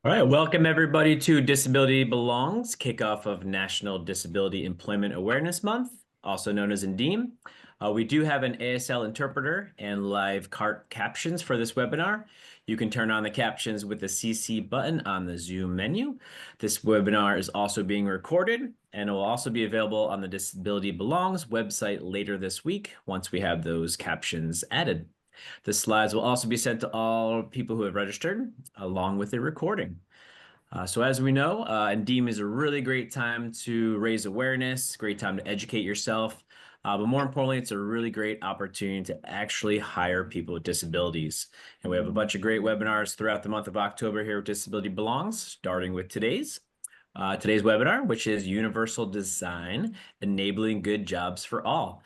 All right, welcome everybody to Disability Belongs, kickoff of National Disability Employment Awareness Month, also known as NDEAM. We do have an ASL interpreter and live cart captions for this webinar. You can turn on the captions with the CC button on the Zoom menu. This webinar is also being recorded and it will also be available on the Disability Belongs website later this week once we have those captions added. The slides will also be sent to all people who have registered, along with the recording. So as we know, NDEAM is a really great time to raise awareness, great time to educate yourself, but more importantly, it's a really great opportunity to actually hire people with disabilities. And we have a bunch of great webinars throughout the month of October here at Disability Belongs, starting with today's webinar, which is Universal Design, Enabling Good Jobs for All.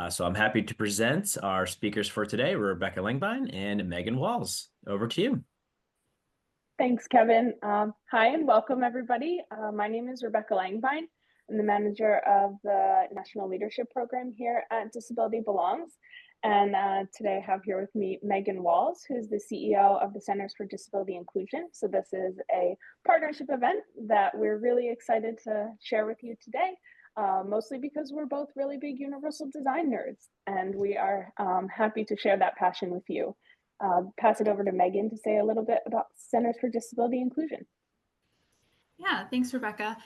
So I'm happy to present our speakers for today, Rebecca Langbein and Meaghan Walls. Over to you. Thanks, Kevin. Hi and welcome, everybody. My name is Rebecca Langbein. I'm the manager of the National Leadership Program here at Disability Belongs. And today I have here with me Meaghan Walls, who's the CEO of the Centers for Disability Inclusion. So this is a partnership event that we're really excited to share with you today, mostly because we're both really big universal design nerds, and we are happy to share that passion with you. Pass it over to Meaghan to say a little bit about Centers for Disability Inclusion. Yeah, thanks, Rebecca.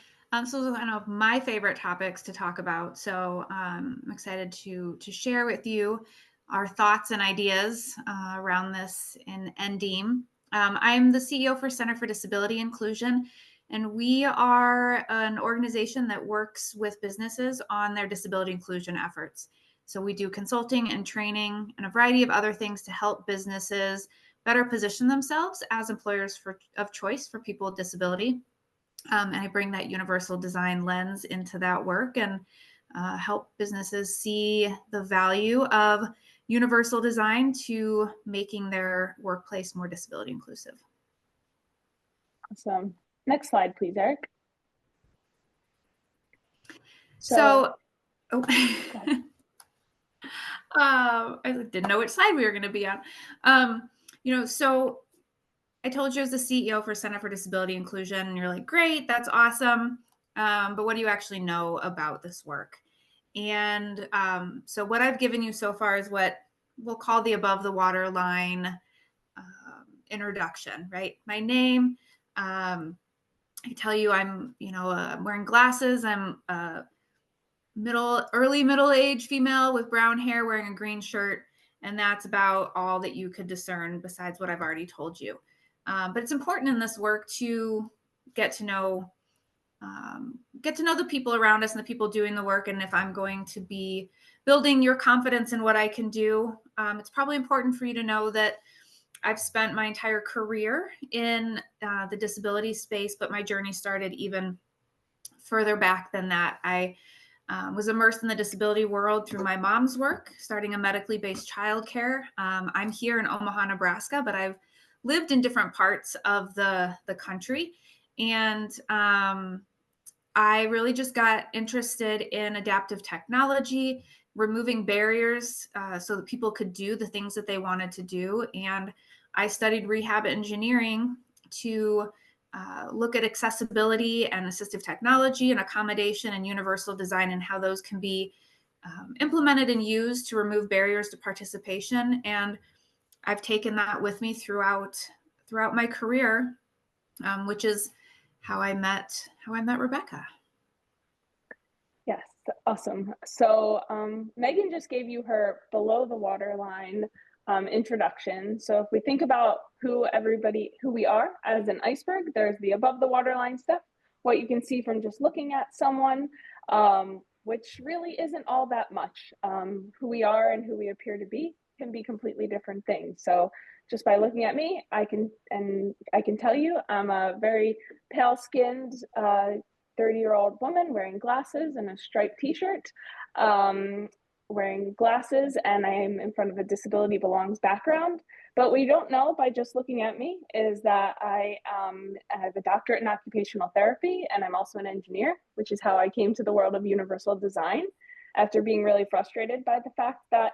So those are kind of my favorite topics to talk about. So I'm excited to share with you our thoughts and ideas around this in NDEAM. I'm the CEO for Center for Disability Inclusion, and we are an organization that works with businesses on their disability inclusion efforts. So we do consulting and training and a variety of other things to help businesses better position themselves as employers of choice for people with disability. And I bring that universal design lens into that work and help businesses see the value of universal design to making their workplace more disability inclusive. Awesome. Next slide, please, Eric. So I didn't know which slide we were going to be on. So I told you I was the CEO for Center for Disability Inclusion, and you're like, great, that's awesome. But what do you actually know about this work? And so what I've given you so far is what we'll call the above the waterline introduction, right? My name, I tell you I'm, I'm wearing glasses. I'm early middle-aged female with brown hair wearing a green shirt. And that's about all that you could discern besides what I've already told you. But it's important in this work to get to know the people around us and the people doing the work. And if I'm going to be building your confidence in what I can do, it's probably important for you to know that I've spent my entire career in the disability space, but my journey started even further back than that. I was immersed in the disability world through my mom's work, starting a medically based childcare. I'm here in Omaha, Nebraska, but I've lived in different parts of the country. And I really just got interested in adaptive technology, removing barriers so that people could do the things that they wanted to do. And I studied rehab engineering to look at accessibility and assistive technology and accommodation and universal design and how those can be implemented and used to remove barriers to participation. And I've taken that with me throughout my career, which is how I met Rebecca. Yes, awesome. So Meaghan just gave you her below the waterline introduction. So if we think about who we are as an iceberg, there's the above the waterline stuff, what you can see from just looking at someone, which really isn't all that much. Who we are and who we appear to be can be completely different things. So just by looking at me, I can tell you I'm a very pale-skinned 30-year-old woman wearing glasses and a striped t-shirt, wearing glasses, and I am in front of a Disability Belongs background. But what you don't know by just looking at me is that I have a doctorate in occupational therapy, and I'm also an engineer, which is how I came to the world of universal design after being really frustrated by the fact that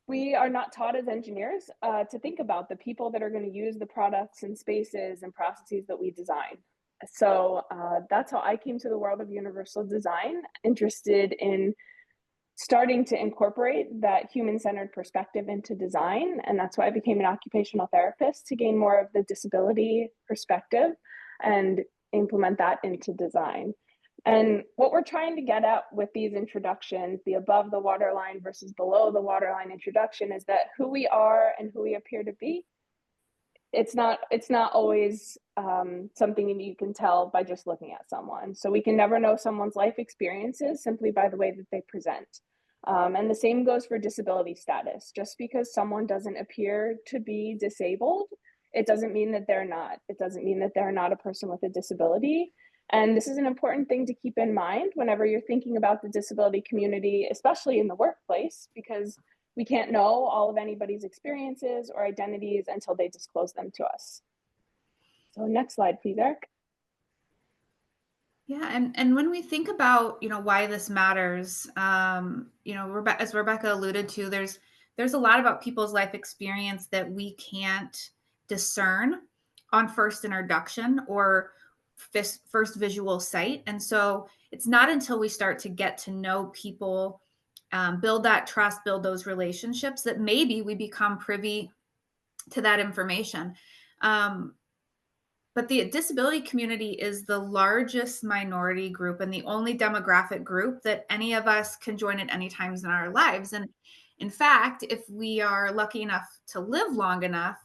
we are not taught as engineers to think about the people that are going to use the products and spaces and processes that we design. So that's how I came to the world of universal design, interested in starting to incorporate that human-centered perspective into design. And that's why I became an occupational therapist, to gain more of the disability perspective and implement that into design. And what we're trying to get at with these introductions, the above the waterline versus below the waterline introduction, is that who we are and who we appear to be, it's not always something that you can tell by just looking at someone. So we can never know someone's life experiences simply by the way that they present. And the same goes for disability status. Just because someone doesn't appear to be disabled, it doesn't mean that they're not. It doesn't mean that they're not a person with a disability. And this is an important thing to keep in mind whenever you're thinking about the disability community, especially in the workplace, because we can't know all of anybody's experiences or identities until they disclose them to us. So next slide, please, Eric. Yeah, and when we think about, why this matters, as Rebecca alluded to, there's a lot about people's life experience that we can't discern on first introduction or first visual sight. And so it's not until we start to get to know people, build that trust, build those relationships, that maybe we become privy to that information. But the disability community is the largest minority group and the only demographic group that any of us can join at any times in our lives. And in fact, if we are lucky enough to live long enough,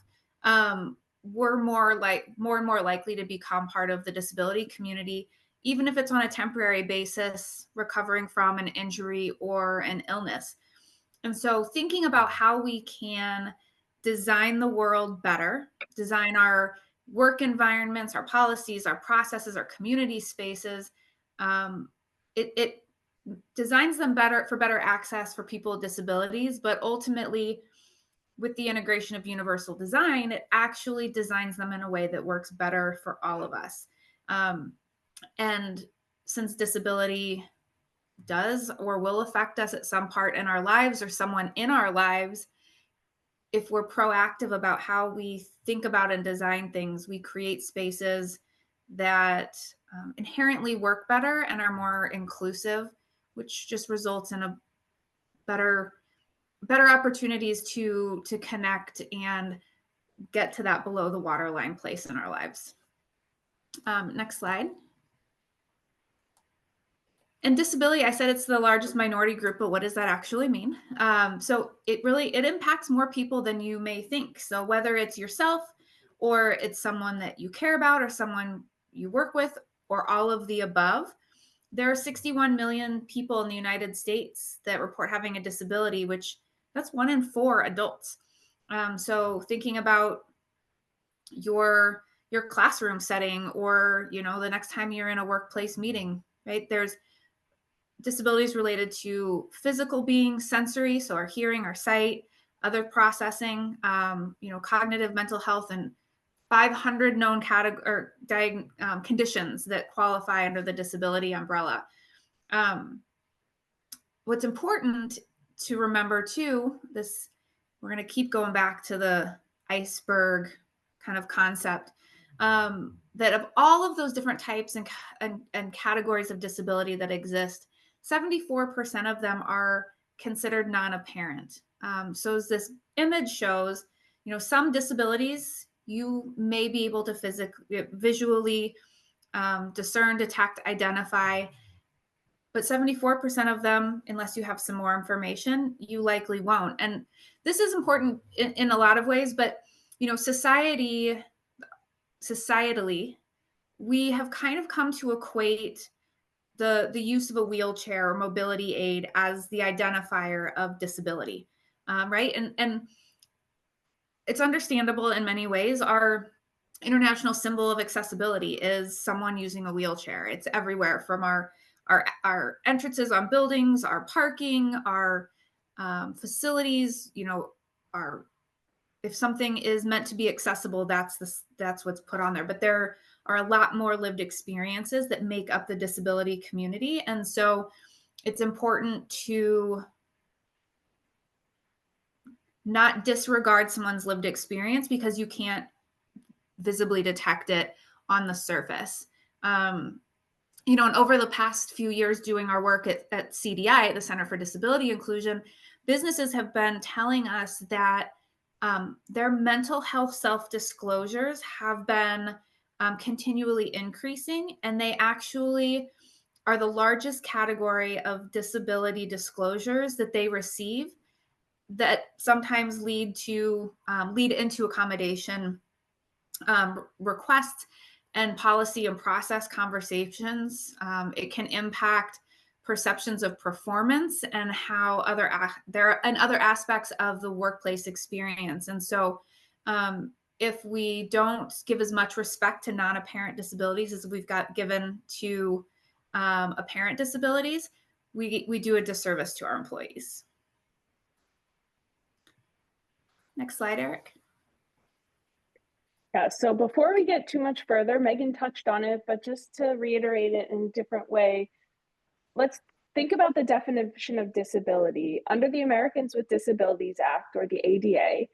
we're more and more likely to become part of the disability community, even if it's on a temporary basis, recovering from an injury or an illness. And so thinking about how we can design the world better, design our work environments, our policies, our processes, our community spaces, it designs them better for better access for people with disabilities. But ultimately, with the integration of universal design, it actually designs them in a way that works better for all of us. And since disability does or will affect us at some part in our lives or someone in our lives, if we're proactive about how we think about and design things, we create spaces that inherently work better and are more inclusive, which just results in a better opportunities to connect and get to that below the waterline place in our lives. Next slide. And disability, I said it's the largest minority group, but what does that actually mean? So it impacts more people than you may think. So whether it's yourself or it's someone that you care about or someone you work with or all of the above, there are 61 million people in the United States that report having a disability, which that's 1 in 4 adults. So thinking about your classroom setting or, the next time you're in a workplace meeting, right? There's disabilities related to physical being, sensory, so our hearing, our sight, other processing, cognitive, mental health, and 500 known conditions that qualify under the disability umbrella. What's important to remember too, we're going to keep going back to the iceberg kind of concept, that of all of those different types and categories of disability that exist, 74% of them are considered non-apparent. So as this image shows, some disabilities you may be able to visually discern, detect, identify, but 74% of them, unless you have some more information, you likely won't. And this is important in a lot of ways, but societally, we have kind of come to equate the use of a wheelchair or mobility aid as the identifier of disability, right? And it's understandable in many ways. Our international symbol of accessibility is someone using a wheelchair. It's everywhere, from our entrances on buildings, our parking, our facilities. If something is meant to be accessible, that's what's put on there. But there are a lot more lived experiences that make up the disability community. And so it's important to not disregard someone's lived experience because you can't visibly detect it on the surface. You know, and over the past few years doing our work at CDI, at the Center for Disability Inclusion, businesses have been telling us that their mental health self-disclosures have been continually increasing, and they actually are the largest category of disability disclosures that they receive that sometimes lead into accommodation requests and policy and process conversations. It can impact perceptions of performance and how other aspects of the workplace experience. And so if we don't give as much respect to non-apparent disabilities as we've got given to apparent disabilities, we do a disservice to our employees. Next slide, Eric. Yeah, so before we get too much further, Meaghan touched on it, but just to reiterate it in a different way, let's think about the definition of disability. Under the Americans with Disabilities Act, or the ADA,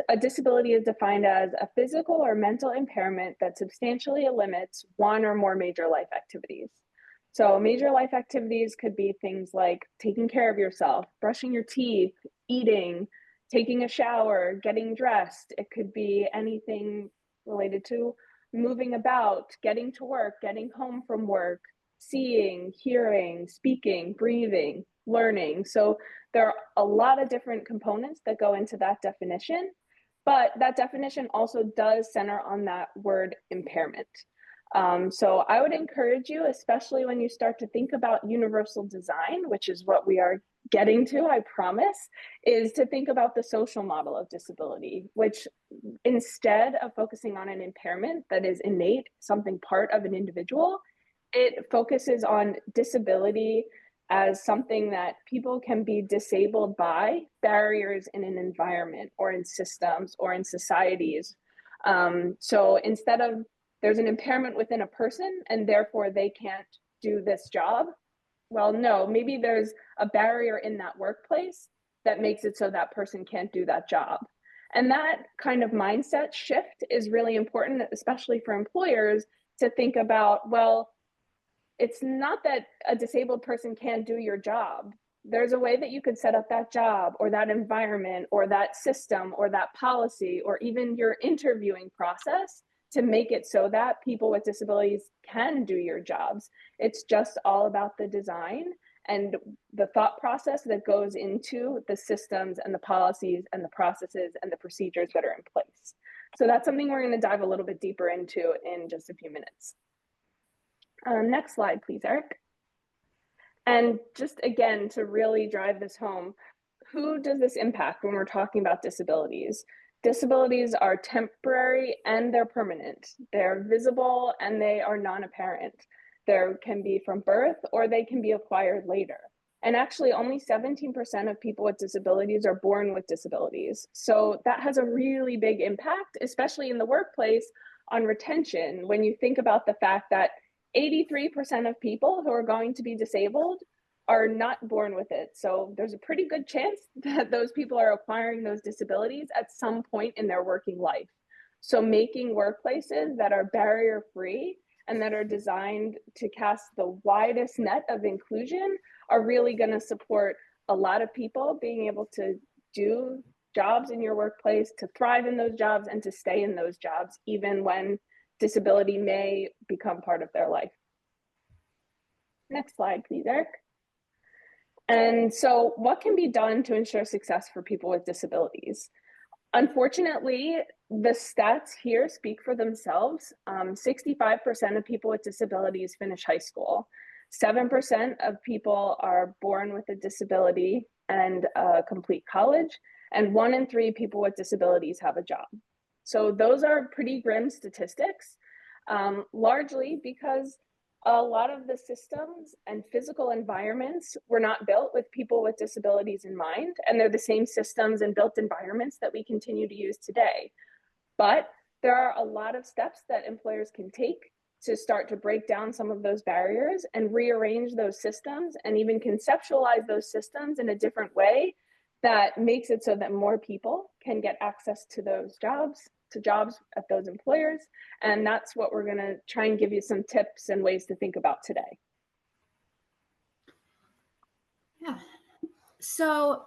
a disability is defined as a physical or mental impairment that substantially limits one or more major life activities. So major life activities could be things like taking care of yourself, brushing your teeth, eating, taking a shower, getting dressed. It could be anything related to moving about, getting to work, getting home from work, seeing, hearing, speaking, breathing, learning. So there are a lot of different components that go into that definition, but that definition also does center on that word impairment. So I would encourage you, especially when you start to think about universal design, which is what we are getting to, I promise, is to think about the social model of disability, which instead of focusing on an impairment that is innate, something part of an individual, it focuses on disability as something that people can be disabled by barriers in an environment or in systems or in societies. So instead of there's an impairment within a person and therefore they can't do this job, well, no, maybe there's a barrier in that workplace that makes it so that person can't do that job. And that kind of mindset shift is really important, especially for employers, to think about, well, it's not that a disabled person can't do your job. There's a way that you could set up that job or that environment or that system or that policy or even your interviewing process to make it so that people with disabilities can do your jobs. It's just all about the design and the thought process that goes into the systems and the policies and the processes and the procedures that are in place. So that's something we're going to dive a little bit deeper into in just a few minutes. Next slide, please, Eric. And just again, to really drive this home, who does this impact when we're talking about disabilities? Disabilities are temporary and they're permanent. They're visible and they are non-apparent. They can be from birth or they can be acquired later. And actually only 17% of people with disabilities are born with disabilities. So that has a really big impact, especially in the workplace, on retention. When you think about the fact that 83% of people who are going to be disabled are not born with it. So there's a pretty good chance that those people are acquiring those disabilities at some point in their working life. So making workplaces that are barrier-free and that are designed to cast the widest net of inclusion are really going to support a lot of people being able to do jobs in your workplace, to thrive in those jobs, and to stay in those jobs, even when disability may become part of their life. Next slide, please, Eric. And so what can be done to ensure success for people with disabilities? Unfortunately, the stats here speak for themselves. 65% of people with disabilities finish high school. 7% of people are born with a disability and complete college. And 1 in 3 people with disabilities have a job. So those are pretty grim statistics, largely because a lot of the systems and physical environments were not built with people with disabilities in mind, and they're the same systems and built environments that we continue to use today. But there are a lot of steps that employers can take to start to break down some of those barriers and rearrange those systems and even conceptualize those systems in a different way that makes it so that more people can get access to those jobs, to jobs at those employers. And that's what we're going to try and give you some tips and ways to think about today. Yeah. So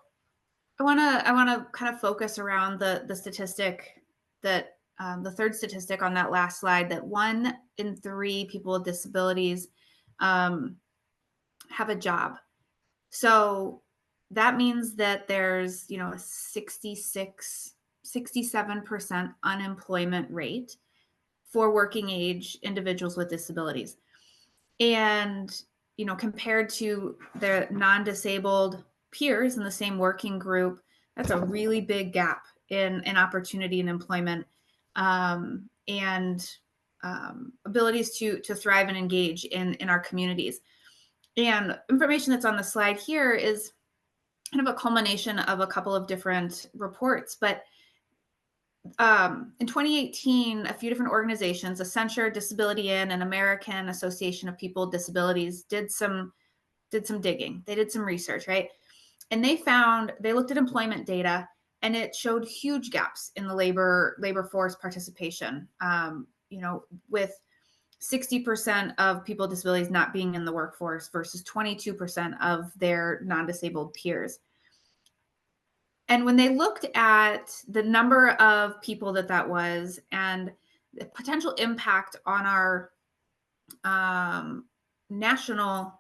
I want to kind of focus around the statistic that the third statistic on that last slide, that 1 in 3 people with disabilities have a job. So that means that there's, you know, a 67% unemployment rate for working age individuals with disabilities. And, you know, compared to their non-disabled peers in the same working group, that's a really big gap in opportunity and employment, and abilities to thrive and engage in our communities. And information that's on the slide here is kind of a culmination of a couple of different reports. But in 2018, a few different organizations, Accenture, Disability In, and American Association of People with Disabilities, did some digging. They did some research, right? And they looked at employment data, and it showed huge gaps in the labor force participation. You know, with 60% of people with disabilities not being in the workforce versus 22% of their non-disabled peers. And when they looked at the number of people that was and the potential impact on our national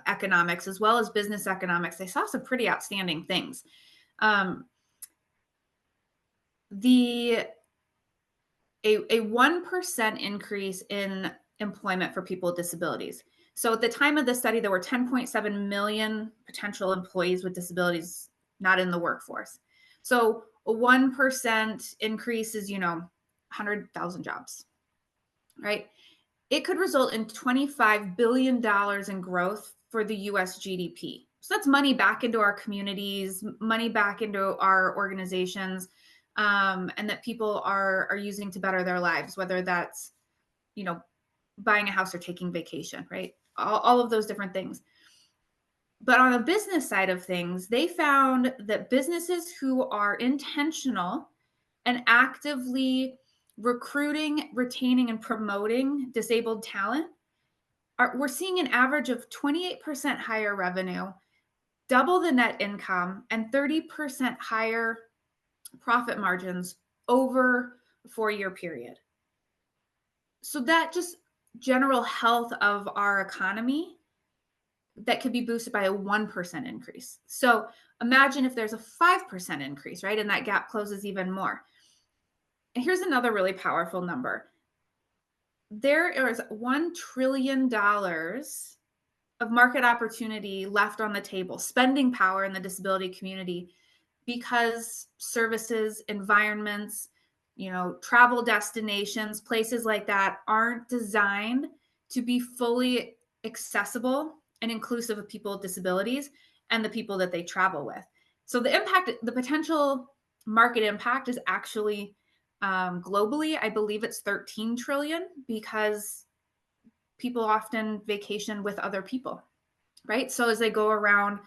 economics as well as business economics, they saw some pretty outstanding things. A 1% increase in employment for people with disabilities. So at the time of the study, there were 10.7 million potential employees with disabilities not in the workforce. So a 1% increase is, you know, 100,000 jobs, right? It could result in $25 billion in growth for the US GDP. So that's money back into our communities, money back into our organizations, and that people are using to better their lives, whether that's, you know, buying a house or taking vacation, right? All of those different things. But on the business side of things, they found that businesses who are intentional and actively recruiting, retaining, and promoting disabled talent, we're seeing an average of 28% higher revenue, double the net income, and 30% higher profit margins over a 4-year period. So that just general health of our economy that could be boosted by a 1% increase. So imagine if there's a 5% increase, right? And that gap closes even more. And here's another really powerful number. There is $1 trillion of market opportunity left on the table, spending power in the disability community, because services, environments, you know, travel destinations, places like that aren't designed to be fully accessible and inclusive of people with disabilities and the people that they travel with. So the impact, the potential market impact is actually globally, I believe it's 13 trillion, because people often vacation with other people, right? So as they go around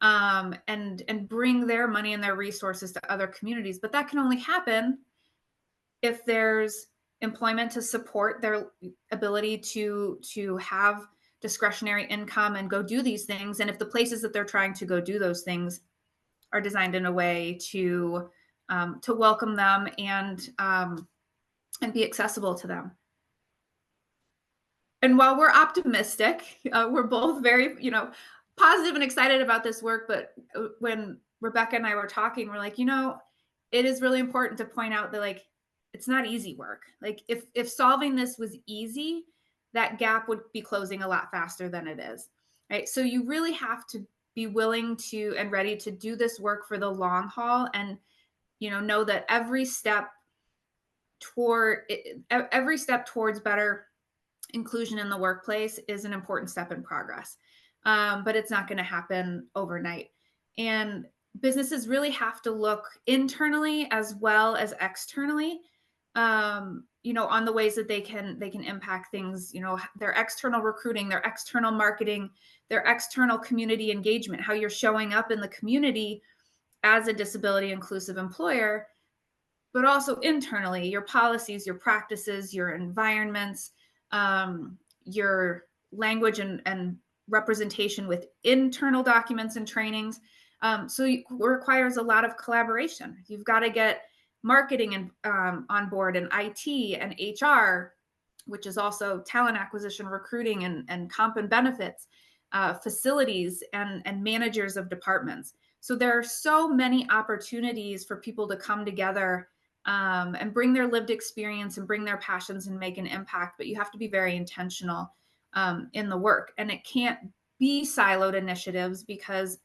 and bring their money and their resources to other communities, but that can only happen if there's employment to support their ability to have discretionary income and go do these things. And if the places that they're trying to go do those things are designed in a way to welcome them and be accessible to them. And while we're optimistic, we're both very, you know, positive and excited about this work. But when Rebecca and I were talking, we're like, you know, it is really important to point out that, like, it's not easy work. Like if solving this was easy, that gap would be closing a lot faster than it is, right? So you really have to be willing to and ready to do this work for the long haul, and, you know that every step towards better inclusion in the workplace is an important step in progress. But it's not going to happen overnight. And businesses really have to look internally as well as externally, on the ways that they can impact things, their external recruiting, their external marketing, their external community engagement, how you're showing up in the community as a disability inclusive employer, but also internally, your policies, your practices, your environments, your language and representation with internal documents and trainings. So it requires a lot of collaboration. You've got to get marketing and on board, and IT and HR, which is also talent acquisition, recruiting, and comp and benefits, facilities and managers of departments. So there are so many opportunities for people to come together and bring their lived experience and bring their passions and make an impact. But you have to be very intentional in the work. And it can't be siloed initiatives, because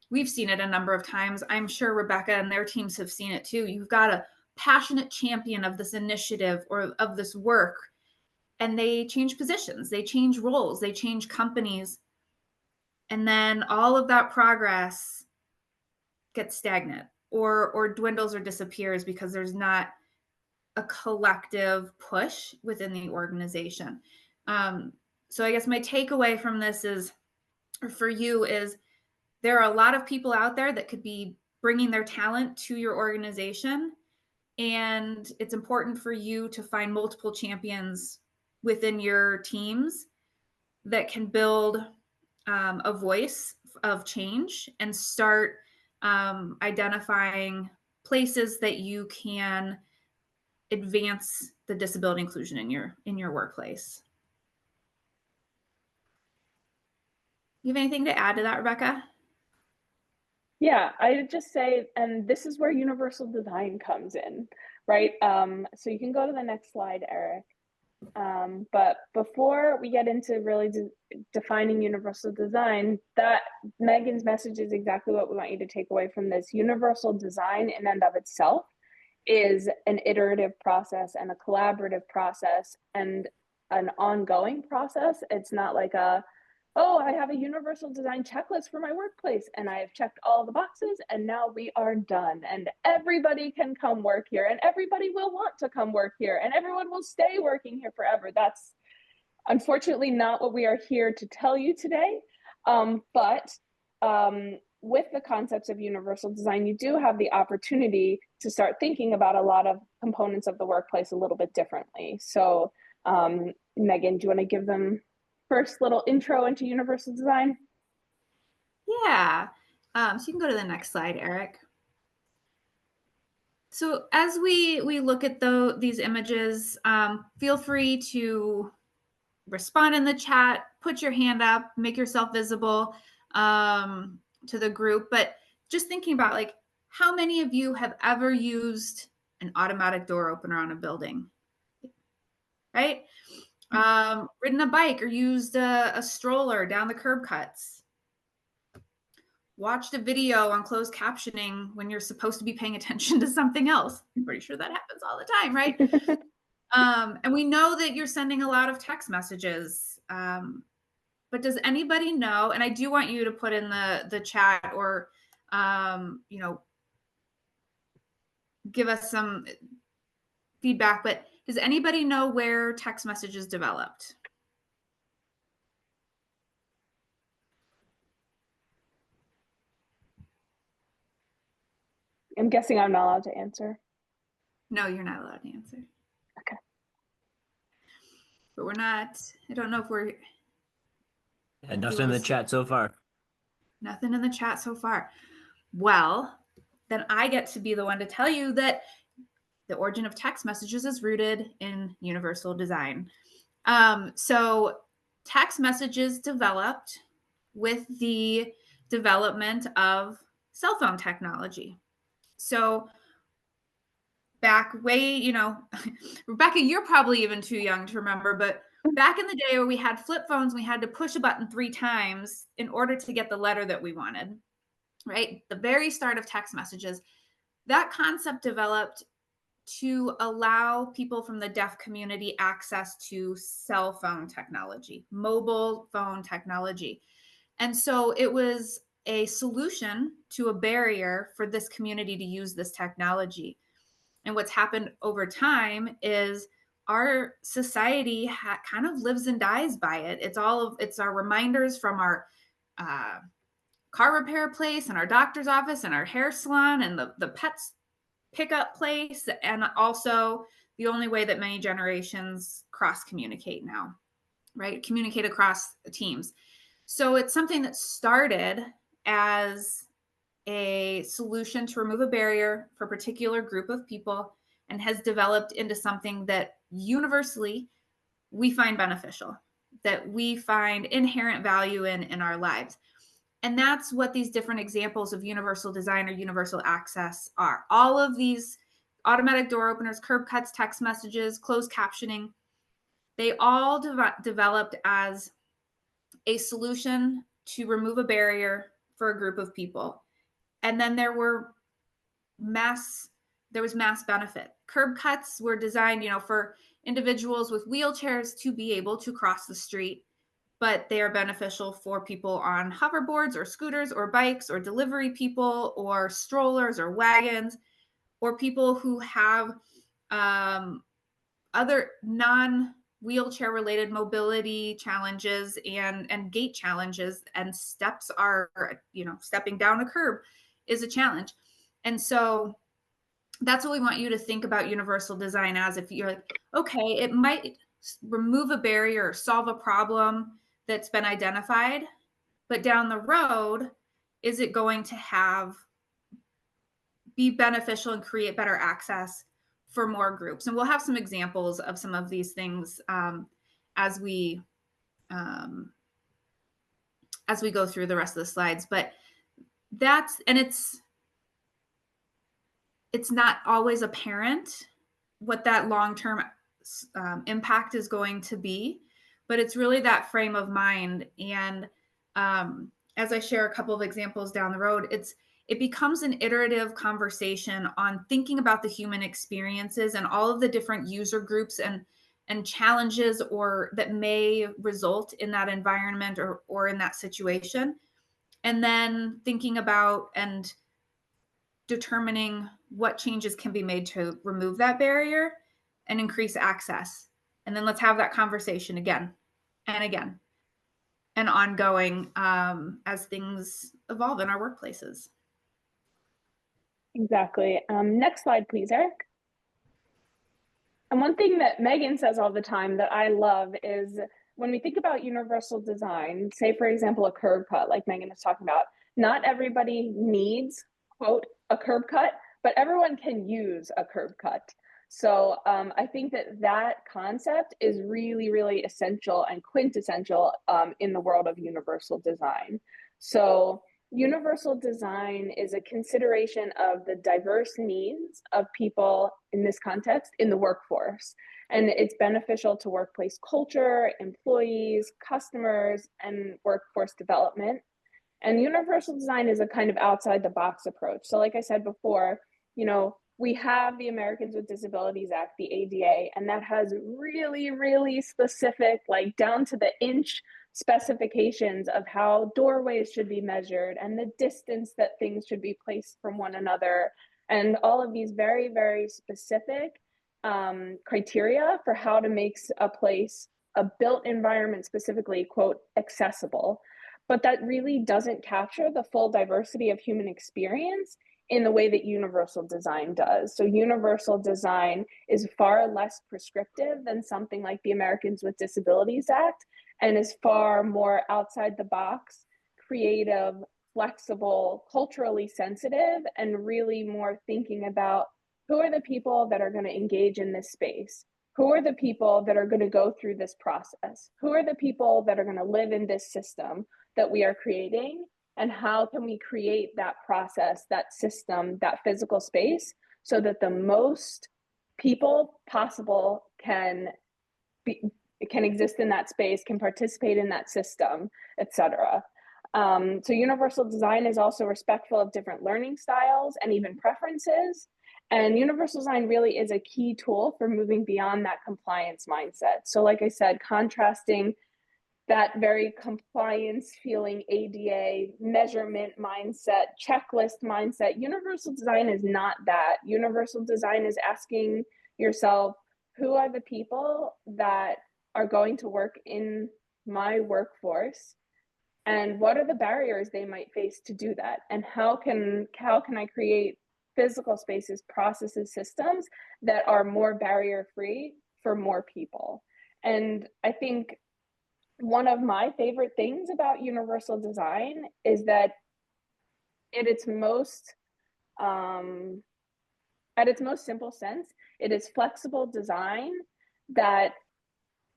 we've seen it a number of times. I'm sure Rebecca and their teams have seen it too. You've got a passionate champion of this initiative or of this work, and they change positions, they change roles, they change companies. And then all of that progress gets stagnant or dwindles or disappears because there's not a collective push within the organization. So I guess my takeaway from this is, or for you, is there are a lot of people out there that could be bringing their talent to your organization. And it's important for you to find multiple champions within your teams that can build a voice of change and start identifying places that you can advance the disability inclusion in your workplace. You have anything to add to that, Rebecca? Yeah, I would just say, and this is where universal design comes in, right? So you can go to the next slide, Eric. But before we get into really defining universal design, that Meaghan's message is exactly what we want you to take away from this. Universal design in and of itself is an iterative process and a collaborative process and an ongoing process. It's not like oh, I have a universal design checklist for my workplace and I have checked all the boxes and now we are done and everybody can come work here and everybody will want to come work here and everyone will stay working here forever. That's unfortunately not what we are here to tell you today. But with the concepts of universal design, you do have the opportunity to start thinking about a lot of components of the workplace a little bit differently. So Meaghan, do you want to give them first little intro into universal design? Yeah. So you can go to the next slide, Eric. So as we look at these images, feel free to respond in the chat, put your hand up, make yourself visible to the group. But just thinking about, like, how many of you have ever used an automatic door opener on a building, right? Ridden a bike or used a stroller down the curb cuts. Watched a video on closed captioning when you're supposed to be paying attention to something else. I'm pretty sure that happens all the time, right? And we know that you're sending a lot of text messages. But does anybody know, and I do want you to put in the chat or, give us some feedback, but does anybody know where text messages developed? I'm guessing I'm not allowed to answer. No, you're not allowed to answer. Okay. But we're not, I don't know if we're. Yeah, nothing in the chat so far. Nothing in the chat so far. Well, then I get to be the one to tell you that the origin of text messages is rooted in universal design. So text messages developed with the development of cell phone technology. So back way, Rebecca, you're probably even too young to remember, but back in the day where we had flip phones, we had to push a button 3 times in order to get the letter that we wanted, right? The very start of text messages, that concept developed to allow people from the deaf community access to cell phone technology, mobile phone technology. And so it was a solution to a barrier for this community to use this technology. And what's happened over time is our society kind of lives and dies by it. It's our reminders from our car repair place and our doctor's office and our hair salon and the pets pickup place, and also the only way that many generations cross communicate now, right? Communicate across teams. So it's something that started as a solution to remove a barrier for a particular group of people and has developed into something that universally we find beneficial, that we find inherent value in our lives. And that's what these different examples of universal design or universal access are. All of these automatic door openers, curb cuts, text messages, closed captioning, they all developed as a solution to remove a barrier for a group of people. And then there was mass benefit. Curb cuts were designed, for individuals with wheelchairs to be able to cross the street, but they are beneficial for people on hoverboards or scooters or bikes or delivery people or strollers or wagons or people who have other non-wheelchair related mobility challenges and gait challenges, and steps are, stepping down a curb is a challenge. And so that's what we want you to think about universal design as. If you're like, okay, it might remove a barrier or solve a problem that's been identified, but down the road, is it going to be beneficial and create better access for more groups? And we'll have some examples of some of these things as we go through the rest of the slides. But it's not always apparent what that long-term impact is going to be, but it's really that frame of mind. And as I share a couple of examples down the road, it becomes an iterative conversation on thinking about the human experiences and all of the different user groups and challenges that may result in that environment or in that situation. And then thinking about and determining what changes can be made to remove that barrier and increase access. And then let's have that conversation again and again and ongoing as things evolve in our workplaces. Exactly. Next slide, please, Eric. And one thing that Meaghan says all the time that I love is when we think about universal design, say, for example, a curb cut, like Meaghan is talking about, not everybody needs, quote, a curb cut, but everyone can use a curb cut. So I think that concept is really, really essential and quintessential in the world of universal design. So universal design is a consideration of the diverse needs of people in this context in the workforce. And it's beneficial to workplace culture, employees, customers, and workforce development. And universal design is a kind of outside the box approach. So like I said before, we have the Americans with Disabilities Act, the ADA, and that has really, really specific, like down to the inch specifications of how doorways should be measured and the distance that things should be placed from one another, and all of these very, very specific criteria for how to make a place, a built environment specifically, quote, accessible. But that really doesn't capture the full diversity of human experience in the way that universal design does. So universal design is far less prescriptive than something like the Americans with Disabilities Act, and is far more outside the box, creative, flexible, culturally sensitive, and really more thinking about who are the people that are going to engage in this space? Who are the people that are going to go through this process? Who are the people that are going to live in this system that we are creating? And how can we create that process, that system, that physical space so that the most people possible can exist in that space, can participate in that system, etc. So universal design is also respectful of different learning styles and even preferences. And universal design really is a key tool for moving beyond that compliance mindset. So like I said, contrasting that very compliance feeling ADA measurement mindset, checklist mindset. Universal design is not that. Universal design is asking yourself, who are the people that are going to work in my workforce? and what are the barriers they might face to do that, and how can I create physical spaces, processes, systems that are more barrier free for more people. And I think one of my favorite things about universal design is that at its most simple sense, it is flexible design that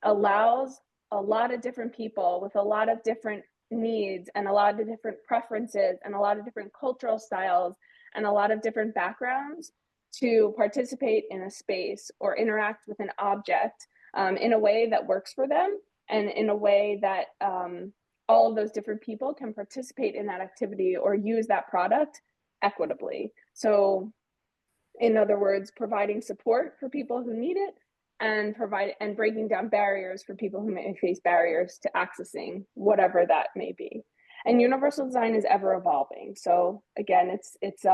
allows a lot of different people with a lot of different needs and a lot of different preferences and a lot of different cultural styles and a lot of different backgrounds to participate in a space or interact with an object in a way that works for them, and in a way that all of those different people can participate in that activity or use that product equitably. So in other words, providing support for people who need it, and breaking down barriers for people who may face barriers to accessing whatever that may be. And universal design is ever evolving. So again, it's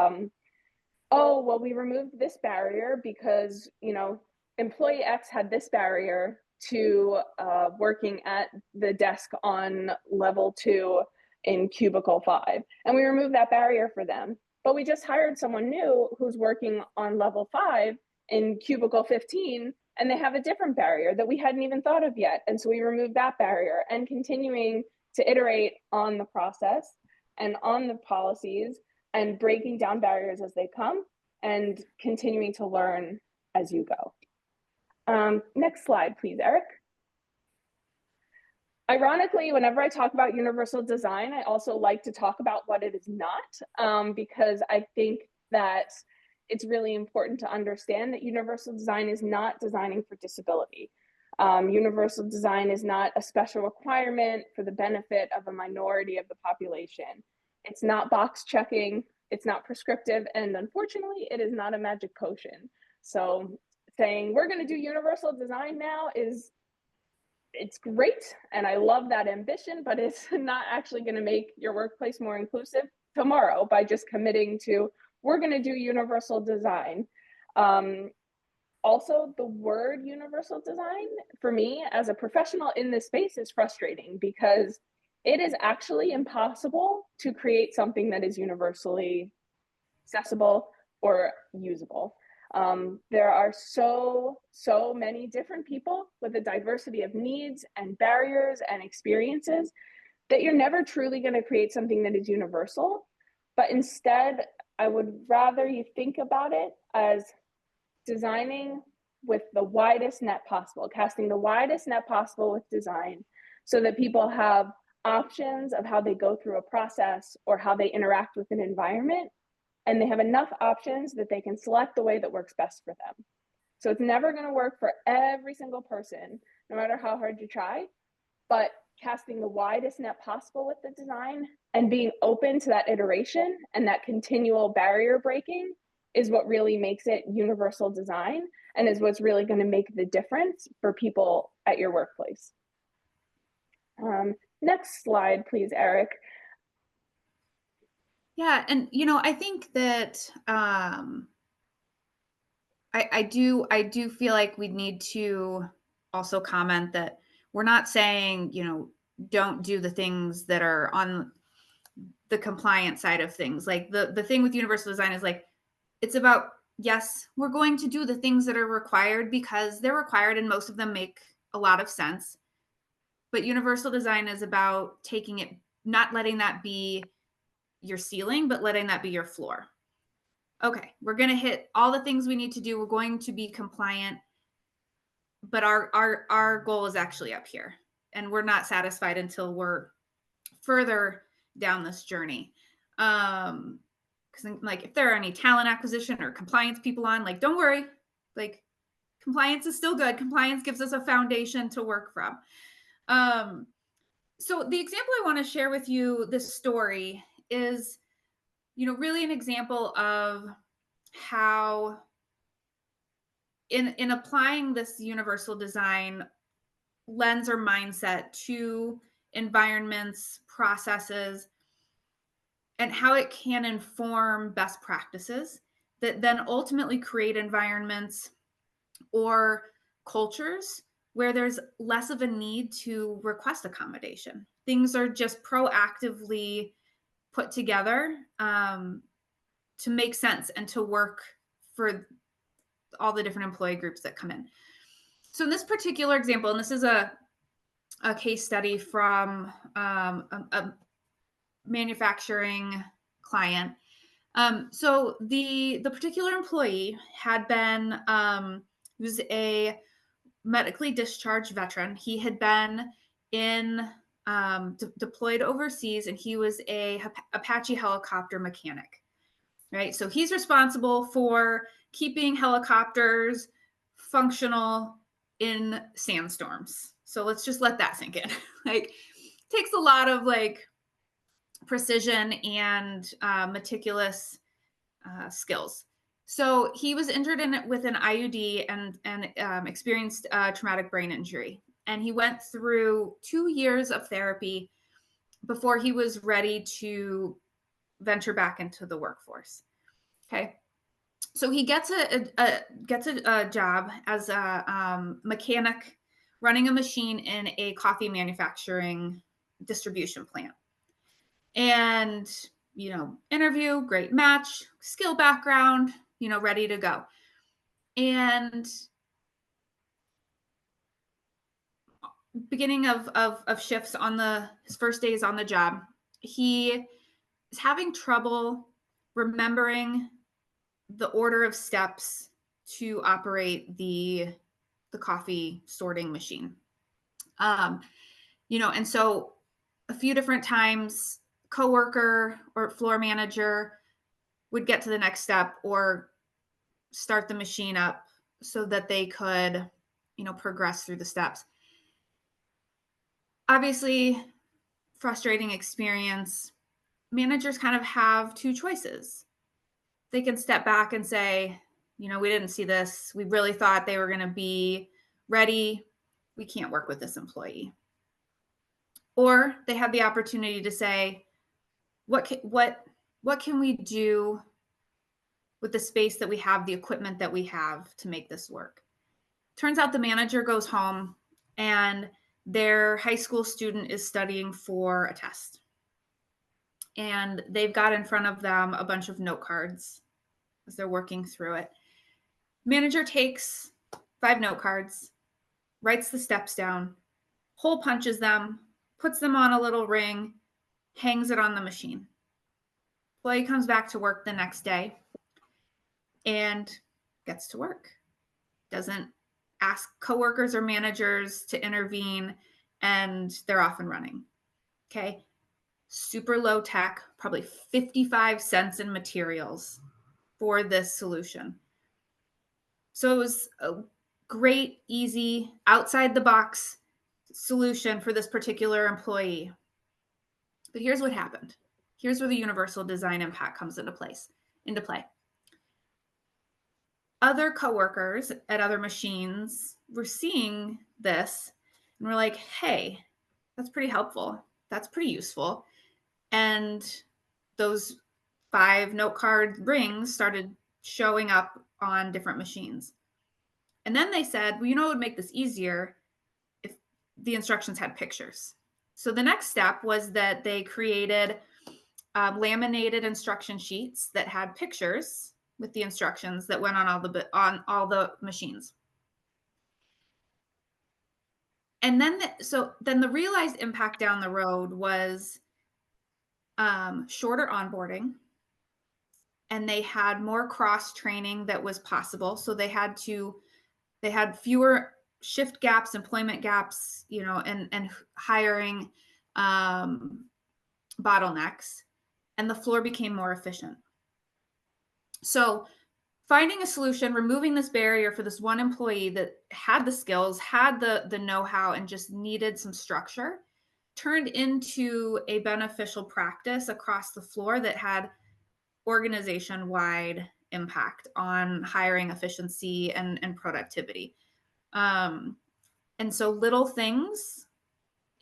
oh, well, we removed this barrier because, you know, employee X had this barrier to working at the desk on level 2 in cubicle 5, and we removed that barrier for them. But we just hired someone new who's working on level 5 in cubicle 15, and they have a different barrier that we hadn't even thought of yet. And so we removed that barrier, and continuing to iterate on the process and on the policies and breaking down barriers as they come and continuing to learn as you go. Next slide, please, Eric. Ironically, whenever I talk about universal design, I also like to talk about what it is not, because I think that it's really important to understand that universal design is not designing for disability. Universal design is not a special requirement for the benefit of a minority of the population. It's not box checking, it's not prescriptive, and unfortunately, it is not a magic potion. So saying we're going to do universal design now it's great, and I love that ambition, but it's not actually going to make your workplace more inclusive tomorrow by just committing to we're going to do universal design. Also, the word universal design for me as a professional in this space is frustrating because it is actually impossible to create something that is universally accessible or usable. There are so many different people with a diversity of needs and barriers and experiences that you're never truly going to create something that is universal. But instead, I would rather you think about it as designing with the widest net possible, casting the widest net possible with design, so that people have options of how they go through a process or how they interact with an environment, and they have enough options that they can select the way that works best for them. So it's never going to work for every single person, no matter how hard you try, but casting the widest net possible with the design and being open to that iteration and that continual barrier breaking is what really makes it universal design, and is what's really going to make the difference for people at your workplace. Next slide, please, Eric. Yeah, and you know, I think that I do feel like we need to also comment that we're not saying, you know, don't do the things that are on the compliance side of things. Like the thing with universal design is like, it's about, yes, we're going to do the things that are required because they're required and most of them make a lot of sense. But universal design is about taking it, not letting that be your ceiling, but letting that be your floor. Okay, we're going to hit all the things we need to do. We're going to be compliant, but our goal is actually up here, and we're not satisfied until we're further down this journey. Because like if there are any talent acquisition or compliance people on, like don't worry, like compliance is still good. Compliance gives us a foundation to work from. So the example I want to share with you, this story is, you know, really an example of how in applying this universal design lens or mindset to environments, processes, and how it can inform best practices that then ultimately create environments or cultures where there's less of a need to request accommodation. Things are just proactively put together to make sense and to work for all the different employee groups that come in. So in this particular example, and this is a case study from a manufacturing client. So the particular employee had been, he was a medically discharged veteran. He had been deployed overseas, and he was a Apache helicopter mechanic, right? So he's responsible for keeping helicopters functional in sandstorms. So let's just let that sink in. Like, takes a lot of like precision and meticulous skills. So he was injured with an IUD and experienced traumatic brain injury. And he went through 2 years of therapy before he was ready to venture back into the workforce. Okay. So he gets a job as a mechanic running a machine in a coffee manufacturing distribution plant. And, interview, great match, skill background, ready to go. And beginning of shifts on his first days on the job, he is having trouble remembering the order of steps to operate the coffee sorting machine. And so a few different times, coworker or floor manager would get to the next step or start the machine up so that they could, progress through the steps. Obviously, frustrating experience. Managers kind of have two choices. They can step back and say, we didn't see this. We really thought they were going to be ready. We can't work with this employee. Or they have the opportunity to say, what can we do with the space that we have, the equipment that we have to make this work? Turns out the manager goes home and their high school student is studying for a test. And they've got in front of them a bunch of note cards as they're working through it. Manager takes 5 note cards, writes the steps down, hole punches them, puts them on a little ring, hangs it on the machine. Employee comes back to work the next day and gets to work. Doesn't ask coworkers or managers to intervene, and they're off and running. Okay. Super low tech, probably 55 cents in materials for this solution. So it was a great, easy, outside the box solution for this particular employee. But here's what happened. Here's where the universal design impact comes into play. Other coworkers at other machines were seeing this and were like, hey, that's pretty helpful. That's pretty useful. And those 5 note card rings started showing up on different machines. And then they said, well, it would make this easier if the instructions had pictures. So the next step was that they created laminated instruction sheets that had pictures with the instructions that went on all the machines. And then the realized impact down the road was shorter onboarding, and they had more cross training that was possible. So they had fewer shift gaps, employment gaps, and hiring bottlenecks, and the floor became more efficient. So finding a solution, removing this barrier for this one employee that had the skills, had the know-how, and just needed some structure, turned into a beneficial practice across the floor that had organization-wide impact on hiring efficiency and productivity. And so little things,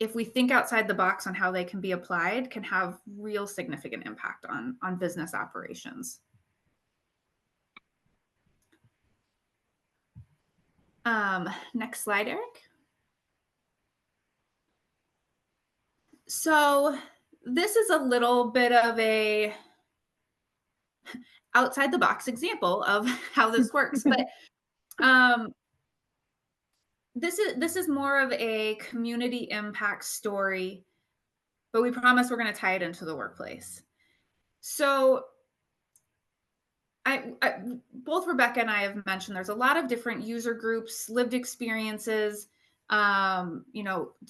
if we think outside the box on how they can be applied, can have real significant impact on business operations. Next slide, Eric. So this is a little bit of a outside the box example of how this works, but um, this is more of a community impact story, but we promise we're going to tie it into the workplace. So both Rebecca and I have mentioned there's a lot of different user groups, lived experiences,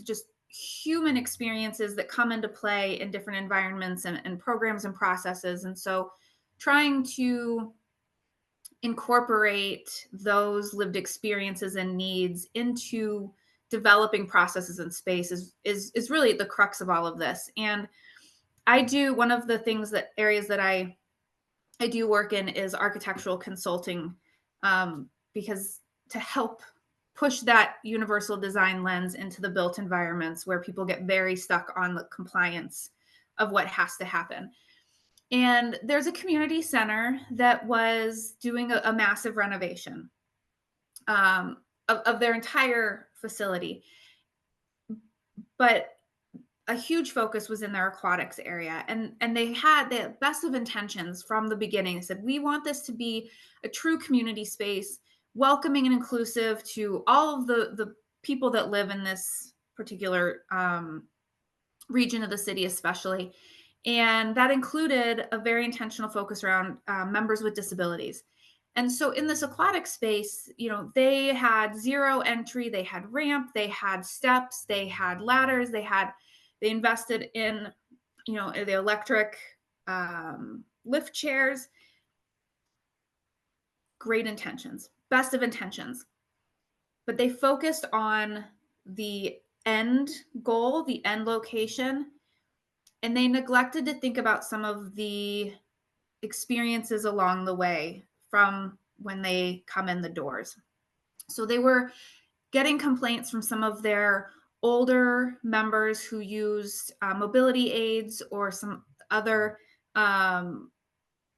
just human experiences that come into play in different environments and programs and processes. And so trying to incorporate those lived experiences and needs into developing processes and space is really the crux of all of this. And I do one of the things that areas that I do work in is architectural consulting, because to help push that universal design lens into the built environments where people get very stuck on the compliance of what has to happen. And there's a community center that was doing a massive renovation of their entire facility. But a huge focus was in their aquatics area. And they had the best of intentions from the beginning. They said, we want this to be a true community space, welcoming and inclusive to all of the people that live in this particular region of the city, especially. And that included a very intentional focus around members with disabilities. And so in this aquatic space, they had zero entry, they had ramp, they had steps, they had ladders, they invested in, the electric lift chairs. Great intentions, best of intentions. But they focused on the end goal, the end location, and they neglected to think about some of the experiences along the way from when they come in the doors. So they were getting complaints from some of their older members who used mobility aids or some other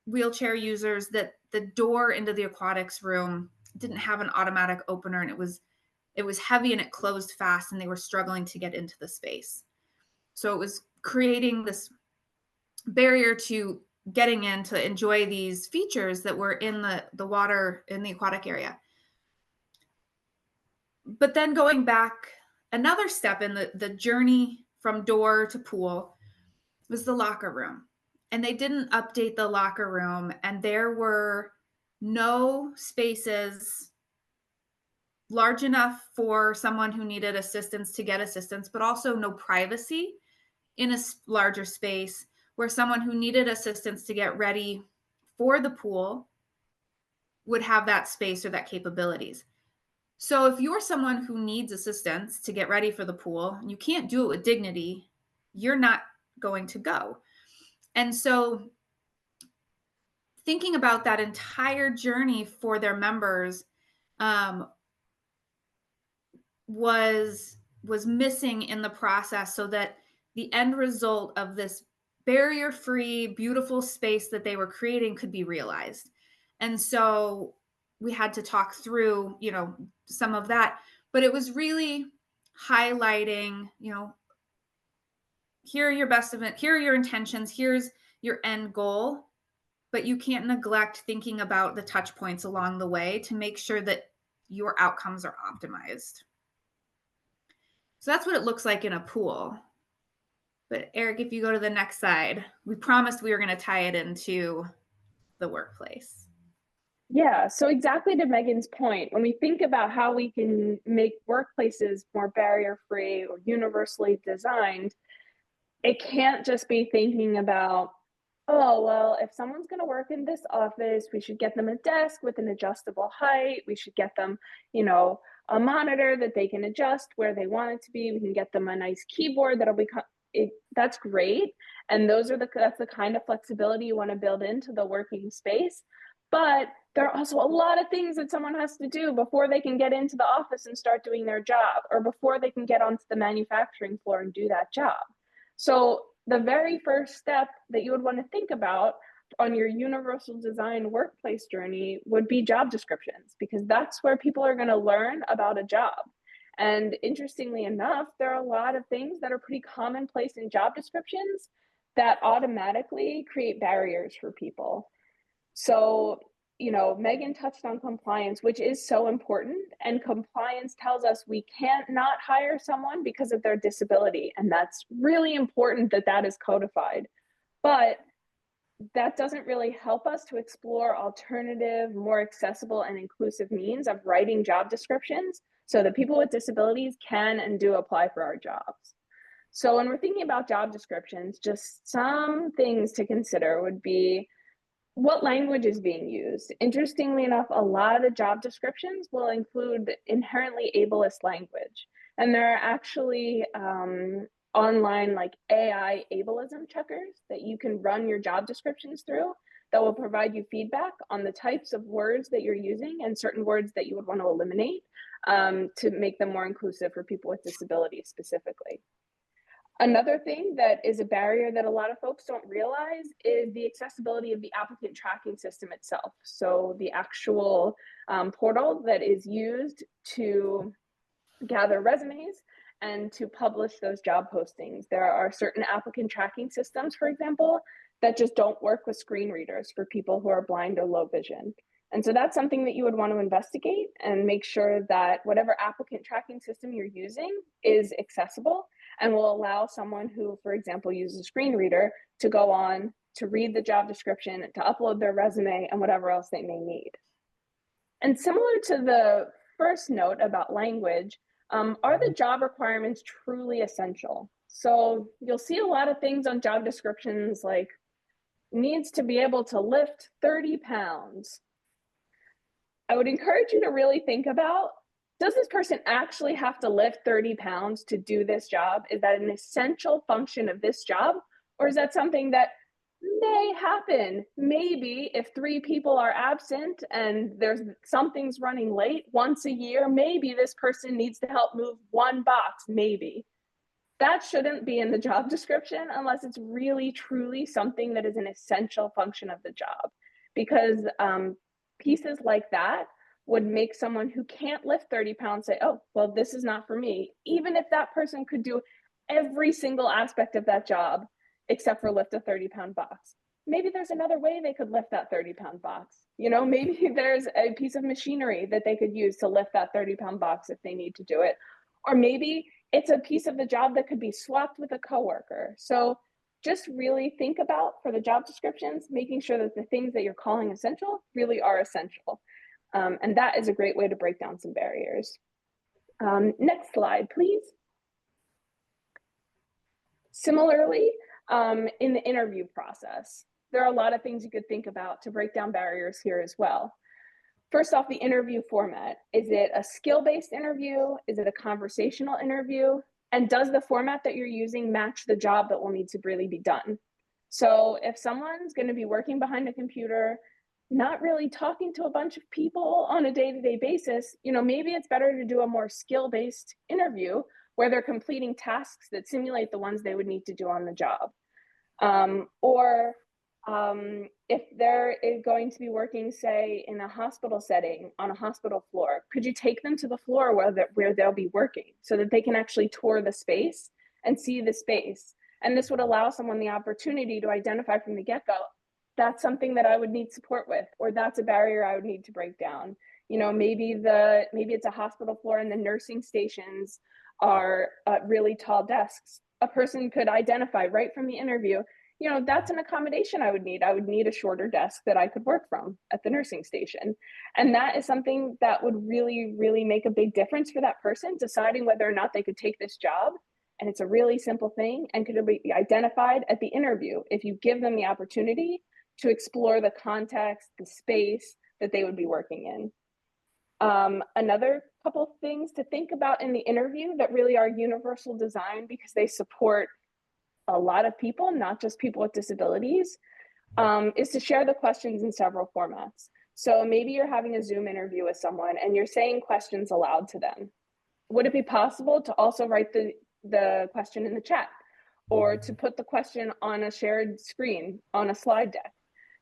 wheelchair users that the door into the aquatics room didn't have an automatic opener, and it was heavy and it closed fast, and they were struggling to get into the space. So it was creating this barrier to getting in to enjoy these features that were in the water in the aquatic area. But then going back another step in the journey from door to pool was the locker room. And they didn't update the locker room, and there were no spaces large enough for someone who needed assistance to get assistance, but also no privacy in a larger space where someone who needed assistance to get ready for the pool would have that space or that capabilities. So if you're someone who needs assistance to get ready for the pool, and you can't do it with dignity, you're not going to go. And so thinking about that entire journey for their members was missing in the process, so that the end result of this barrier-free, beautiful space that they were creating could be realized. And so we had to talk through, some of that, but it was really highlighting, here are your best of it, here are your intentions, here's your end goal, but you can't neglect thinking about the touch points along the way to make sure that your outcomes are optimized. So that's what it looks like in a pool. But Eric, if you go to the next slide, we promised we were going to tie it into the workplace. Yeah, so exactly to Meaghan's point, when we think about how we can make workplaces more barrier-free or universally designed, it can't just be thinking about, oh, well, if someone's going to work in this office, we should get them a desk with an adjustable height. We should get them, a monitor that they can adjust where they want it to be. We can get them a nice keyboard that'll become that's great. And that's the kind of flexibility you want to build into the working space. But there are also a lot of things that someone has to do before they can get into the office and start doing their job, or before they can get onto the manufacturing floor and do that job. So the very first step that you would want to think about on your universal design workplace journey would be job descriptions, because that's where people are going to learn about a job. And interestingly enough, there are a lot of things that are pretty commonplace in job descriptions that automatically create barriers for people. So, Meaghan touched on compliance, which is so important. And compliance tells us we can't not hire someone because of their disability. And that's really important that that is codified. But that doesn't really help us to explore alternative, more accessible and inclusive means of writing job descriptions so that people with disabilities can and do apply for our jobs. So when we're thinking about job descriptions, just some things to consider would be what language is being used. Interestingly enough, a lot of job descriptions will include inherently ableist language. And there are actually online like AI ableism checkers that you can run your job descriptions through that will provide you feedback on the types of words that you're using and certain words that you would want to eliminate to make them more inclusive for people with disabilities specifically. Another thing that is a barrier that a lot of folks don't realize is the accessibility of the applicant tracking system itself. So the actual portal that is used to gather resumes and to publish those job postings. There are certain applicant tracking systems, for example, that just don't work with screen readers for people who are blind or low vision. And so that's something that you would want to investigate and make sure that whatever applicant tracking system you're using is accessible and will allow someone who, for example, uses a screen reader to go on to read the job description, to upload their resume, and whatever else they may need. And similar to the first note about language, are the job requirements truly essential? So you'll see a lot of things on job descriptions like needs to be able to lift 30 pounds. I would encourage you to really think about, does this person actually have to lift 30 pounds to do this job? Is that an essential function of this job? Or is that something that may happen? Maybe if 3 people are absent and something's running late once a year, maybe this person needs to help move 1 box, maybe. That shouldn't be in the job description unless it's really, truly something that is an essential function of the job. Because pieces like that would make someone who can't lift 30 pounds say, oh, well, this is not for me. Even if that person could do every single aspect of that job, except for lift a 30-pound box. Maybe there's another way they could lift that 30-pound box. Maybe there's a piece of machinery that they could use to lift that 30-pound box if they need to do it. Or maybe it's a piece of the job that could be swapped with a coworker. So just really think about, for the job descriptions, making sure that the things that you're calling essential really are essential. And that is a great way to break down some barriers. Next slide, please. Similarly, in the interview process, there are a lot of things you could think about to break down barriers here as well. First off, the interview format. Is it a skill-based interview? Is it a conversational interview? And does the format that you're using match the job that will need to really be done? So if someone's going to be working behind a computer, not really talking to a bunch of people on a day-to-day basis, maybe it's better to do a more skill-based interview where they're completing tasks that simulate the ones they would need to do on the job. Or if they're going to be working, say, in a hospital setting on a hospital floor, could you take them to the floor where they'll be working so that they can actually tour the space and see the space? And this would allow someone the opportunity to identify from the get-go, that's something that I would need support with, or that's a barrier I would need to break down. Maybe it's a hospital floor and the nursing stations are really tall desks. A person could identify right from the interview, that's an accommodation I would need. I would need a shorter desk that I could work from at the nursing station. And that is something that would really, really make a big difference for that person deciding whether or not they could take this job. And it's a really simple thing and could be identified at the interview if you give them the opportunity to explore the context, the space that they would be working in. Another couple things to think about in the interview that really are universal design because they support a lot of people, not just people with disabilities, is to share the questions in several formats. So maybe you're having a Zoom interview with someone and you're saying questions aloud to them. Would it be possible to also write the question in the chat or to put the question on a shared screen on a slide deck?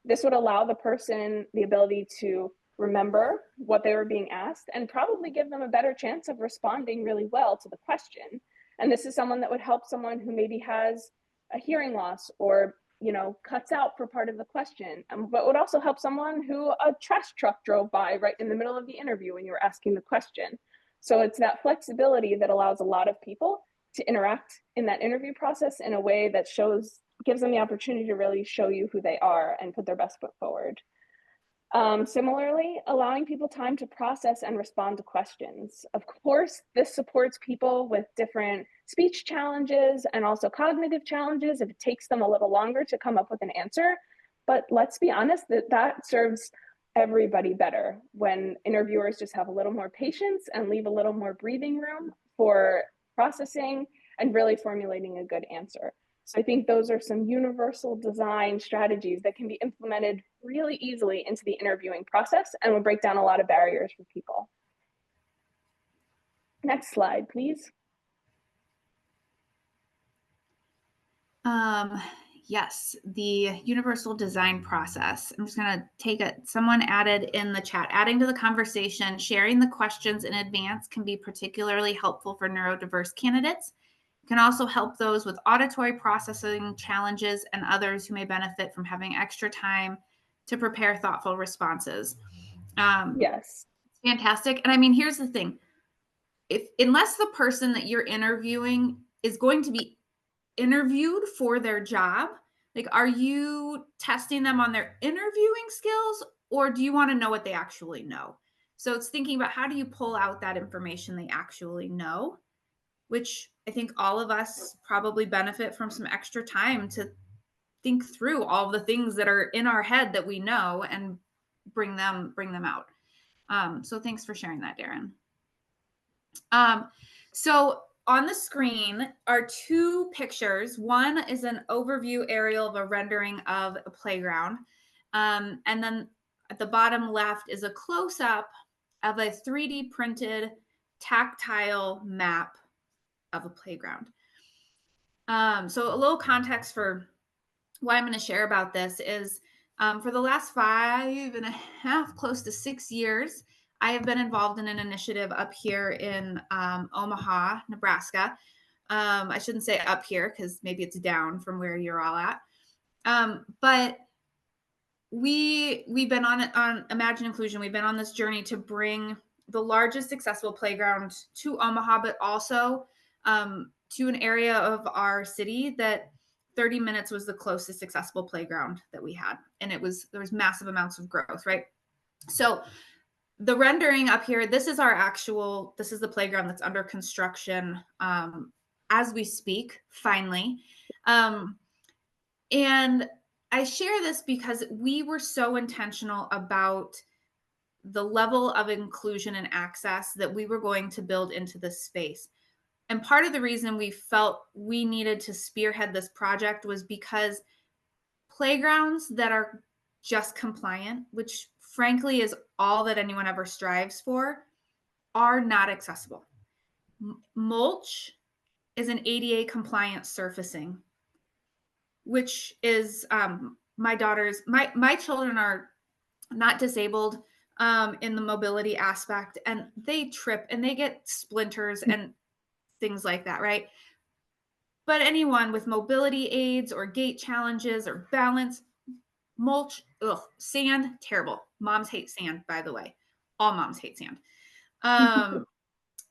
This would allow the person the ability to remember what they were being asked, and probably give them a better chance of responding really well to the question. And this is someone that would help someone who maybe has a hearing loss or, you know, cuts out for part of the question, but would also help someone who a trash truck drove by right in the middle of the interview when you were asking the question. So it's that flexibility that allows a lot of people to interact in that interview process in a way that gives them the opportunity to really show you who they are and put their best foot forward. Similarly, allowing people time to process and respond to questions. Of course, this supports people with different speech challenges and also cognitive challenges if it takes them a little longer to come up with an answer. But let's be honest, that serves everybody better when interviewers just have a little more patience and leave a little more breathing room for processing and really formulating a good answer. So I think those are some universal design strategies that can be implemented really easily into the interviewing process and will break down a lot of barriers for people. Next slide, please. Yes, the universal design process. I'm just going to take it. Someone added in the chat, adding to the conversation, sharing the questions in advance can be particularly helpful for neurodiverse candidates. Can also help those with auditory processing challenges and others who may benefit from having extra time to prepare thoughtful responses. Yes. Fantastic. And I mean, here's the thing. Unless the person that you're interviewing is going to be interviewed for their job, like, are you testing them on their interviewing skills, or do you want to know what they actually know? So it's thinking about how do you pull out that information they actually know, which I think all of us probably benefit from some extra time to think through all the things that are in our head that we know and bring them out. So thanks for sharing that, Darren. So on the screen are two pictures. One is an overview aerial of a rendering of a playground. And then at the bottom left is a close-up of a 3D printed tactile map of a playground. So a little context for why I'm going to share about this is for the last 5.5, close to 6 years, I have been involved in an initiative up here in Omaha, Nebraska. I shouldn't say up here because maybe it's down from where you're all at. But we've been on Imagine Inclusion. We've been on this journey to bring the largest accessible playground to Omaha, but also to an area of our city that 30 minutes was the closest accessible playground that we had. And there was massive amounts of growth, right? So the rendering up here, this is the playground that's under construction as we speak, finally. And I share this because we were so intentional about the level of inclusion and access that we were going to build into this space. And part of the reason we felt we needed to spearhead this project was because playgrounds that are just compliant, which frankly is all that anyone ever strives for, are not accessible. Mulch is an ADA compliant surfacing, which is my children are not disabled in the mobility aspect, and they trip and they get splinters and things like that, right? But anyone with mobility aids or gait challenges or balance, mulch, sand, terrible. Moms hate sand, by the way. All moms hate sand.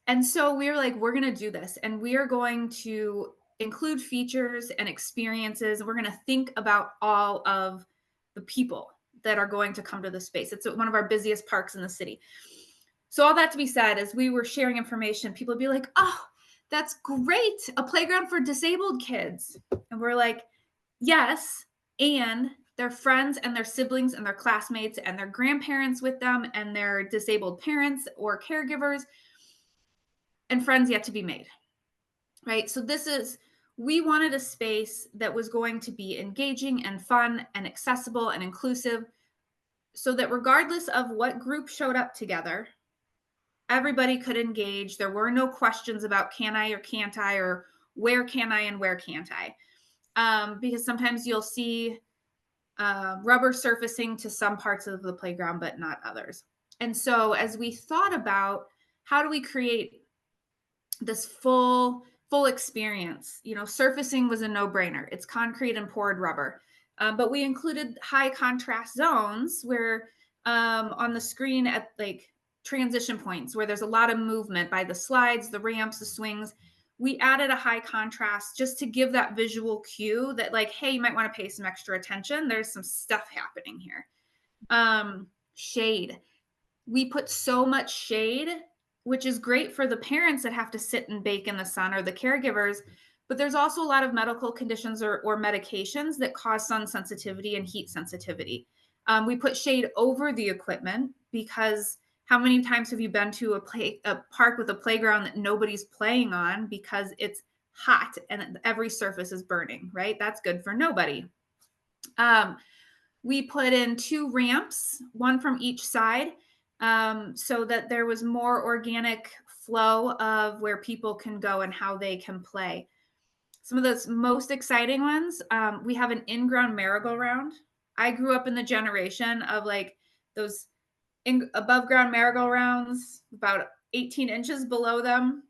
And so we were like, we're going to do this, and we are going to include features and experiences. We're going to think about all of the people that are going to come to the space. It's one of our busiest parks in the city. So all that to be said, as we were sharing information, people would be like, oh, that's great. A playground for disabled kids. And we're like, yes. And their friends and their siblings and their classmates and their grandparents with them and their disabled parents or caregivers and friends yet to be made, right? So we wanted a space that was going to be engaging and fun and accessible and inclusive so that regardless of what group showed up together, everybody could engage. There were no questions about can I or can't I, or where can I and where can't I? Because sometimes you'll see rubber surfacing to some parts of the playground, but not others. And so as we thought about how do we create this full experience, surfacing was a no-brainer. It's concrete and poured rubber. But we included high contrast zones where on the screen at like transition points where there's a lot of movement by the slides, the ramps, the swings, we added a high contrast just to give that visual cue that like, hey, you might want to pay some extra attention. There's some stuff happening here. Shade. We put so much shade, which is great for the parents that have to sit and bake in the sun or the caregivers. But there's also a lot of medical conditions or medications that cause sun sensitivity and heat sensitivity. We put shade over the equipment because how many times have you been to a park with a playground that nobody's playing on because it's hot and every surface is burning, right? That's good for nobody. We put in 2 ramps, one from each side, so that there was more organic flow of where people can go and how they can play. Some of the most exciting ones, we have an in-ground merry-go-round. I grew up in the generation of like those above ground merry-go-rounds, about 18 inches below them,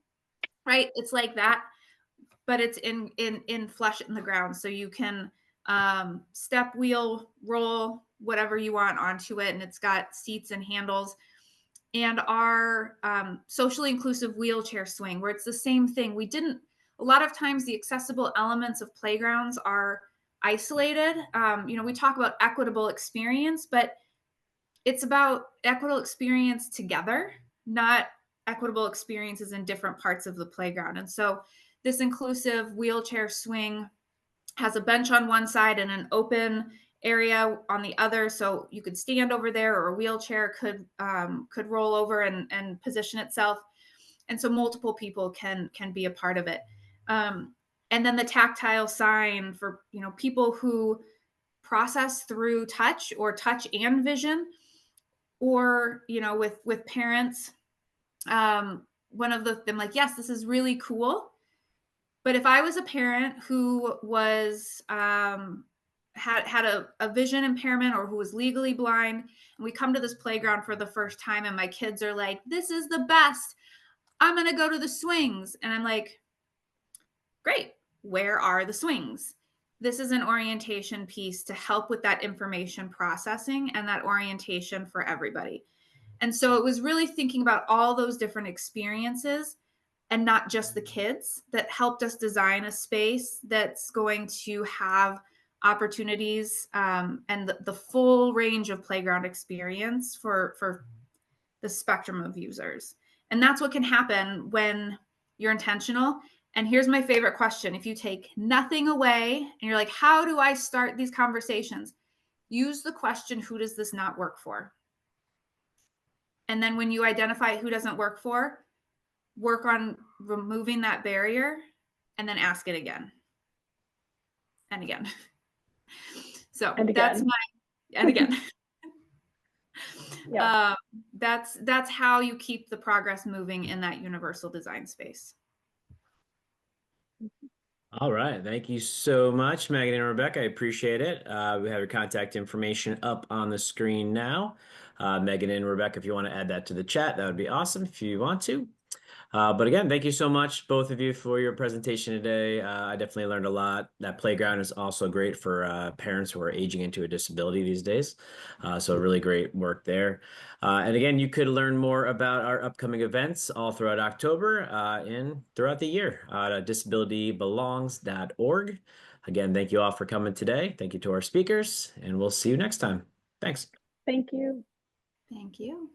right? It's like that, but it's in flush in the ground. So you can step, wheel, roll, whatever you want onto it. And it's got seats and handles. And our socially inclusive wheelchair swing, where it's the same thing. A lot of times the accessible elements of playgrounds are isolated. We talk about equitable experience, but it's about equitable experience together, not equitable experiences in different parts of the playground. And so this inclusive wheelchair swing has a bench on one side and an open area on the other, so you could stand over there, or a wheelchair could roll over and position itself, and so multiple people can be a part of it. And then the tactile sign for people who process through touch or touch and vision, or with parents. One of them like, yes, this is really cool. But if I was a parent who was had a vision impairment or who was legally blind, and we come to this playground for the first time, and my kids are like, "This is the best. I'm going to go to the swings." And I'm like, "Great. Where are the swings?" This is an orientation piece to help with that information processing and that orientation for everybody. And so it was really thinking about all those different experiences and not just the kids that helped us design a space that's going to have opportunities and the full range of playground experience for the spectrum of users. And that's what can happen when you're intentional. And here's my favorite question. If you take nothing away and you're like, how do I start these conversations? Use the question, who does this not work for? And then when you identify who doesn't work for, work on removing that barrier and then ask it again and again. So and that's again. and again. Yeah. That's how you keep the progress moving in that universal design space. All right. Thank you so much, Meaghan and Rebecca. I appreciate it. We have your contact information up on the screen now. Meaghan and Rebecca, if you want to add that to the chat, that would be awesome if you want to. But again, thank you so much, both of you, for your presentation today. I definitely learned a lot. That playground is also great for parents who are aging into a disability these days. So really great work there. And again, you could learn more about our upcoming events all throughout October and throughout the year at disabilitybelongs.org. Again, thank you all for coming today. Thank you to our speakers, and we'll see you next time. Thanks. Thank you. Thank you.